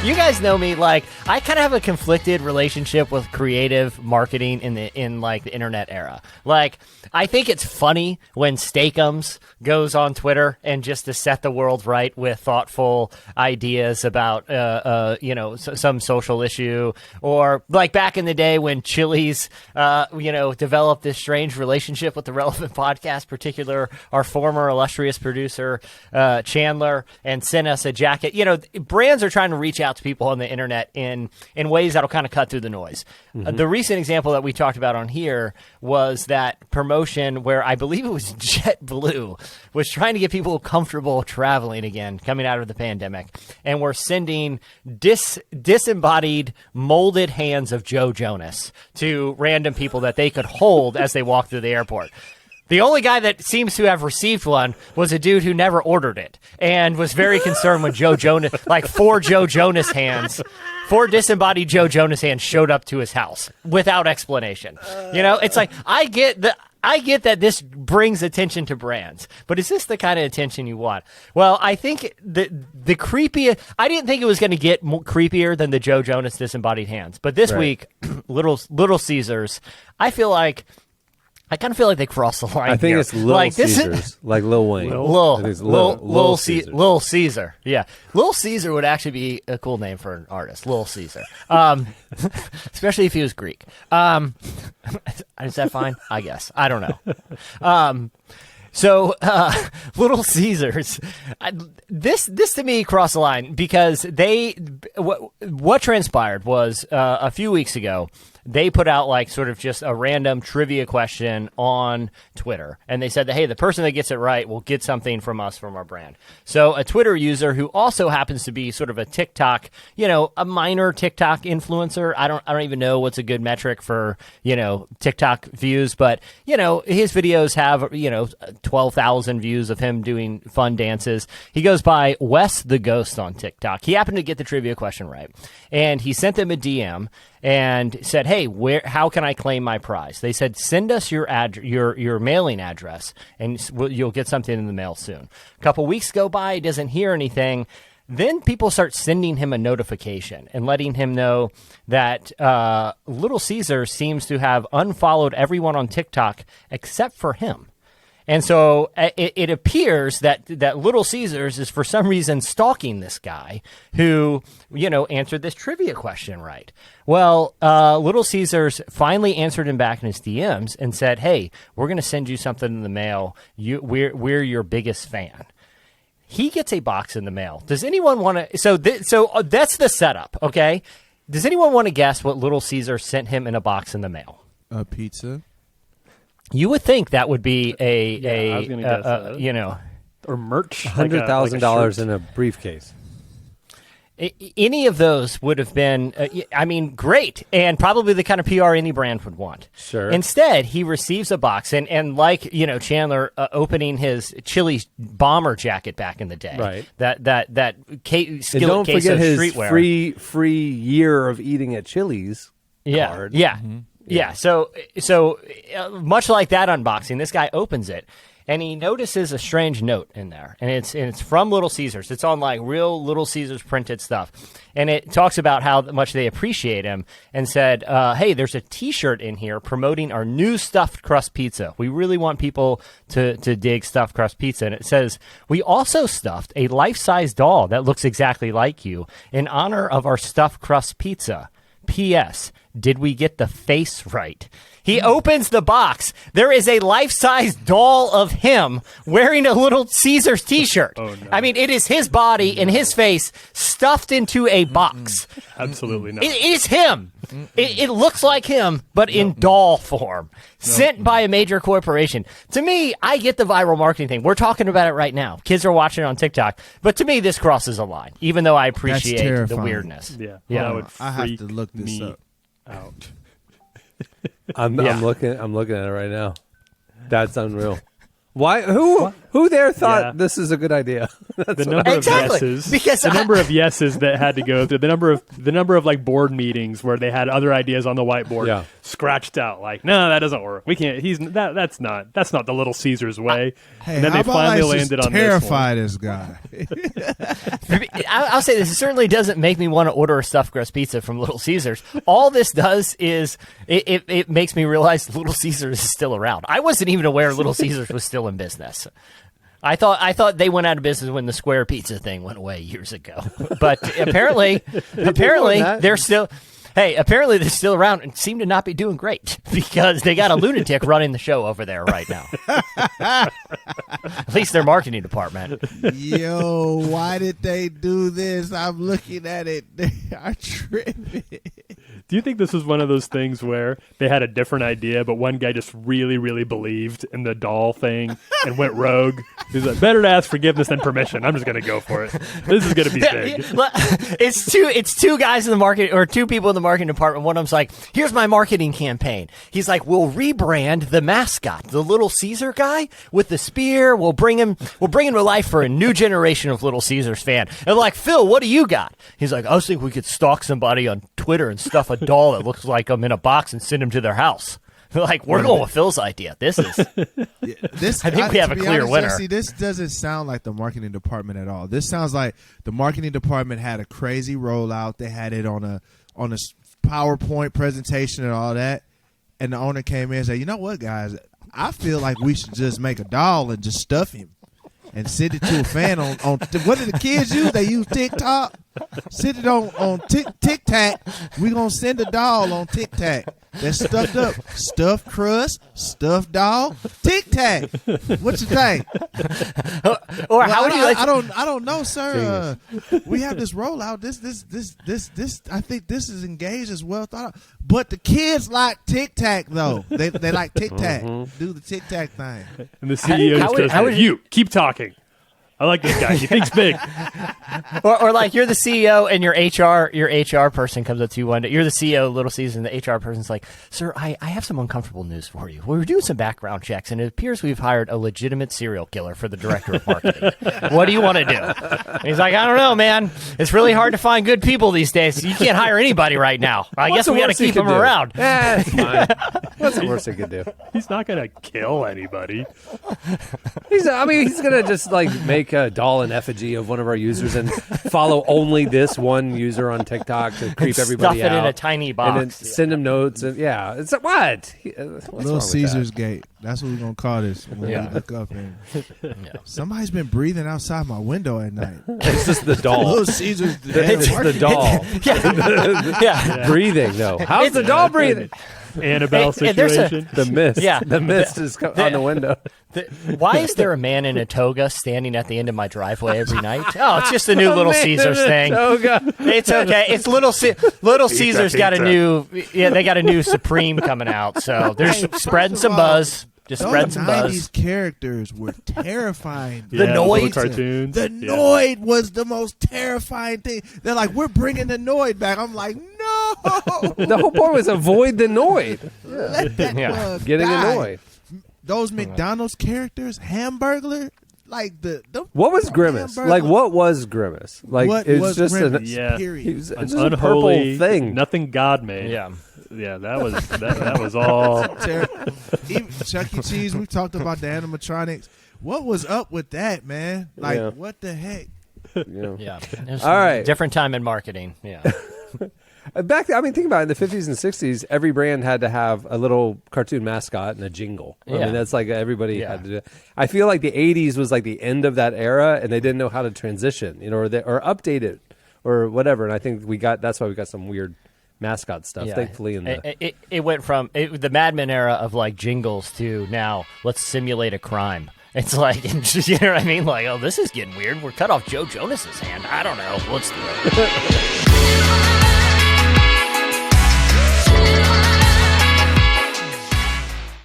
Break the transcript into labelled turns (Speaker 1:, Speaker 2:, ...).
Speaker 1: You guys know me. Like, I kind of have a conflicted relationship with creative marketing in the internet era. Like, I think it's funny when Steakums goes on Twitter and just to set the world right with thoughtful ideas about some social issue, or like back in the day when Chili's developed this strange relationship with the Relevant Podcast, particular our former illustrious producer Chandler, and sent us a jacket. Brands are trying to reach out to people on the internet in ways that'll kind of cut through the noise. The recent example that we talked about on here was that promotion where I believe it was JetBlue was trying to get people comfortable traveling again coming out of the pandemic, and we're sending disembodied molded hands of Joe Jonas to random people that they could hold as they walk through the airport. The only guy that seems to have received one was a dude who never ordered it and was very concerned when Joe Jonas, like four disembodied Joe Jonas hands showed up to his house without explanation. It's like, I get that this brings attention to brands, but is this the kind of attention you want? Well, I think the creepiest, I didn't think it was going to get more creepier than the Joe Jonas disembodied hands, but this week, Little Caesars, I kind of feel like they crossed the line.
Speaker 2: I think
Speaker 1: here.
Speaker 2: It's Little Caesars, like Lil Wayne.
Speaker 1: Little Caesar. Yeah, Little Caesar would actually be a cool name for an artist. Little Caesar, especially if he was Greek. Is that fine? I guess. I don't know. So, Little Caesars, this to me crossed the line because what transpired was a few weeks ago, they put out like sort of just a random trivia question on Twitter. And they said that, hey, the person that gets it right will get something from us, from our brand. So a Twitter user who also happens to be sort of a TikTok, a minor TikTok influencer. I don't even know what's a good metric for, TikTok views, but, his videos have, 12,000 views of him doing fun dances. He goes by Wes the Ghost on TikTok. He happened to get the trivia question right. And he sent them a DM and said, hey, how can I claim my prize? They said, send us your mailing address, and you'll get something in the mail soon. A couple weeks go by, he doesn't hear anything. Then people start sending him a notification and letting him know that Little Caesar seems to have unfollowed everyone on TikTok except for him. And so it appears that Little Caesars is for some reason stalking this guy who, answered this trivia question right. Well, Little Caesars finally answered him back in his DMs and said, hey, we're going to send you something in the mail. We're your biggest fan. He gets a box in the mail. Does anyone want to? So that's the setup, okay? Does anyone want to guess what Little Caesar sent him in a box in the mail?
Speaker 3: A pizza.
Speaker 1: You would think that would be
Speaker 4: I was gonna guess that.
Speaker 5: Or merch.
Speaker 2: $100,000 in a briefcase.
Speaker 1: Any of those would have been, great, and probably the kind of PR any brand would want.
Speaker 2: Sure.
Speaker 1: Instead, he receives a box, and like Chandler opening his Chili's bomber jacket back in the day,
Speaker 2: right?
Speaker 1: That skillet case of streetwear.
Speaker 2: Don't forget his free year of eating at Chili's card.
Speaker 1: Yeah. Yeah, so much like that unboxing, this guy opens it, and he notices a strange note in there, and it's from Little Caesars. It's on like real Little Caesars printed stuff, and it talks about how much they appreciate him, and said, "Hey, there's a T-shirt in here promoting our new stuffed crust pizza. We really want people to dig stuffed crust pizza." And it says, "We also stuffed a life-size doll that looks exactly like you in honor of our stuffed crust pizza. P.S. Did we get the face right?" He opens the box. There is a life-size doll of him wearing a Little Caesars T-shirt.
Speaker 4: Oh, no.
Speaker 1: I mean, it is his body and his face stuffed into a box.
Speaker 4: Absolutely not.
Speaker 1: It is him. It looks like him, but in doll form. Sent by a major corporation. To me, I get the viral marketing thing. We're talking about it right now. Kids are watching it on TikTok. But to me, this crosses a line, even though I appreciate the weirdness.
Speaker 4: Yeah.
Speaker 1: Yeah.
Speaker 4: That would
Speaker 3: I have to look this up.
Speaker 4: Out.
Speaker 2: I'm looking at it right now. That's unreal. Why? Who Who there thought this is a good idea?
Speaker 4: The number of yeses,
Speaker 1: because
Speaker 4: the number of yeses that had to go through, the number of like board meetings where they had other ideas on the whiteboard scratched out. Like, no, that doesn't work. We can't. That's not the Little Caesars way.
Speaker 3: Hey,
Speaker 4: and then they finally landed on
Speaker 3: terrify
Speaker 4: this
Speaker 3: guy.
Speaker 1: I'll say this: it certainly doesn't make me want to order a stuffed crust pizza from Little Caesars. All this does is it makes me realize Little Caesars is still around. I wasn't even aware Little Caesars was still in business. I thought they went out of business when the square pizza thing went away years ago. But apparently they're still. Hey, apparently they're still around and seem to not be doing great because they got a lunatic running the show over there right now. At least their marketing department.
Speaker 3: Yo, why did they do this? I'm looking at it. They are tripping.
Speaker 4: Do you think this was one of those things where they had a different idea, but one guy just really, really believed in the doll thing and went rogue? He's like, better to ask forgiveness than permission. I'm just going to go for it. This is going to be big.
Speaker 1: It's two guys in the market, or two people in the marketing department. One of them's like, here's my marketing campaign. He's like, we'll rebrand the mascot, the Little Caesar guy with the spear. We'll bring him to life for a new generation of Little Caesars fan. And like, Phil, what do you got? He's like, I was thinking we could stalk somebody on Twitter and stuff a doll that looks like them in a box and send them to their house. Like, we're going with Phil's idea. This is I think we have a clear winner.
Speaker 3: See, this doesn't sound like the marketing department at all. This sounds like the marketing department had a crazy rollout. They had it on a PowerPoint presentation and all that. And the owner came in and said, you know what, guys? I feel like we should just make a doll and just stuff him and send it to a fan on what do the kids use? They use TikTok. Send it on Tic-Tac. We're going to send a doll on Tic-Tac. That's stuffed up. Stuffed crust, stuffed doll, Tic-Tac. What you think?
Speaker 1: Or how would you like?
Speaker 3: I don't know, sir. We have this rollout. This. I think this is engaged as well thought out. But the kids like Tic-Tac though. They like Tic-Tac. Do the Tic-Tac thing.
Speaker 4: And the CEO says, you keep talking. I like this guy. He thinks big.
Speaker 1: or like you're the CEO and your HR person comes up to you one day. You're the CEO of Little Caesars, and the HR person's like, sir, I have some uncomfortable news for you. We were doing some background checks, and it appears we've hired a legitimate serial killer for the director of marketing. What do you want to do? And he's like, I don't know, man. It's really hard to find good people these days. You can't hire anybody right now. I guess we got to keep them around.
Speaker 2: Yeah, it's fine. What's the worst he could do?
Speaker 4: He's not going to kill anybody.
Speaker 2: He's going to just like make a doll in effigy of one of our users and follow only this one user on TikTok to creep everybody out.
Speaker 1: Stuff it in a tiny box.
Speaker 2: And then send him notes. And it's like, what?
Speaker 3: Little Caesars Gate. That's what we're going to call this when we look up. And somebody's been breathing outside my window at night.
Speaker 2: It's just the doll.
Speaker 3: Little Caesars.
Speaker 2: It's the doll. Breathing, though. How's the doll breathing?
Speaker 4: Annabelle situation.
Speaker 2: The mist. Yeah. The mist is on the window.
Speaker 1: Why is there a man in a toga standing at the end of my driveway every night? Oh, it's just the new Little Caesars thing.
Speaker 2: Toga.
Speaker 1: It's okay. It's Little Caesars got a new. Yeah, they got a new Supreme coming out, so they're spreading some buzz. Just spreading some buzz.
Speaker 3: These characters were terrifying.
Speaker 1: The Noid
Speaker 4: cartoons.
Speaker 3: The Noid was the most terrifying thing. They're like, we're bringing the Noid back. I'm like, no.
Speaker 2: The whole point was avoid the Noid.
Speaker 3: Let that bug
Speaker 2: getting
Speaker 3: die.
Speaker 2: annoyed.
Speaker 3: Those McDonald's characters, Hamburglar, like the
Speaker 2: what was Grimace?
Speaker 3: Hamburglar.
Speaker 2: Like what was Grimace? Like
Speaker 3: What
Speaker 2: it
Speaker 3: was
Speaker 2: was just
Speaker 3: Grimace?
Speaker 2: he was
Speaker 4: An
Speaker 2: just a
Speaker 4: unholy
Speaker 2: purple thing.
Speaker 4: Nothing God made. Yeah, that was all.
Speaker 3: Even Chuck E. Cheese, we talked about the animatronics. What was up with that, man? Like, what the heck?
Speaker 1: Yeah.
Speaker 2: All right.
Speaker 1: Different time in marketing. Yeah.
Speaker 2: Think about it. In the 50s and 60s, every brand had to have a little cartoon mascot and a jingle. I mean, that's like everybody had to do it. I feel like the 80s was like the end of that era, and they didn't know how to transition, or update it, or whatever. And I think that's why we got some weird mascot stuff. Thankfully,
Speaker 1: it went from the Mad Men era of like jingles to now let's simulate a crime. It's like, you know what I mean? Like, oh, this is getting weird. We're cut off Joe Jonas's hand. I don't know. Let's do it.